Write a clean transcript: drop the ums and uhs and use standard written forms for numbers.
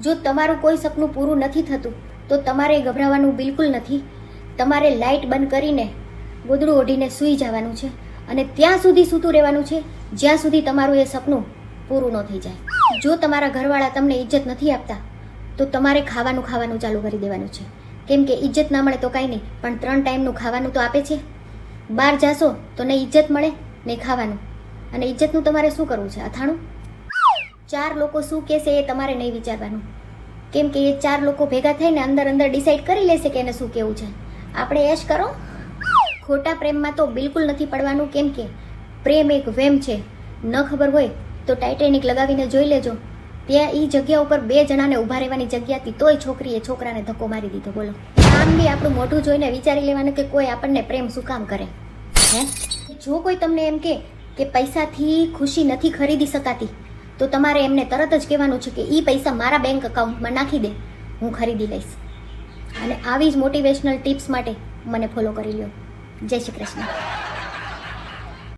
જો તમારું કોઈ સપનું પૂરું નથી થતું તો તમારે ગભરાવાનું બિલકુલ નથી. તમારે લાઇટ બંધ કરીને ગોદડું ઓઢીને સૂઈ જવાનું છે અને ત્યાં સુધી સૂતું રહેવાનું છે જ્યાં સુધી તમારું એ સપનું પૂરું ન થઈ જાય. જો તમારા ઘરવાળા તમને ઇજ્જત નથી આપતા તો તમારે ખાવાનું ચાલુ કરી દેવાનું છે. કેમ કે ઇજ્જત ના મળે તો કાંઈ નહીં, પણ 3 ટાઈમનું ખાવાનું તો આપે છે. બહાર જાશો તો નહીં ઇજ્જત મળે નહીં ખાવાનું, અને ઇજ્જતનું તમારે શું કરવું છે? અથાણું. 4 લોકો શું કહેશે એ તમારે નહીં વિચારવાનું, કેમ કે એ 4 લોકો ભેગા થઈને અંદર ડિસાઈડ કરી લેશે કે એને શું કહેવું છે. આપણે એશ કરો. ખોટા પ્રેમમાં તો બિલકુલ નથી પડવાનું, કેમ કે પ્રેમ એક વેમ છે. ન ખબર હોય તો ટાઇટેનિક લગાવીને જોઈ લેજો. ત્યાં એ જગ્યા ઉપર 2 જણાને ઊભા રહેવાની જગ્યા હતી, તોય છોકરીએ છોકરાને ધક્કો મારી દીધો. બોલો, આમ બી આપણું મોઢું જોઈને વિચારી લેવાનું કે કોઈ આપણને પ્રેમ શું કામ કરે હે. જો કોઈ તમને એમ કે પૈસાથી ખુશી નથી ખરીદી શકાતી, તો તમારે એમને તરત જ કહેવાનું છે કે એ પૈસા મારા બેંક એકાઉન્ટમાં નાખી દે, હું ખરીદી લઈશ. અને આવી જ મોટિવેશનલ ટિપ્સ માટે મને ફોલો કરી લો. જય શ્રી કૃષ્ણ.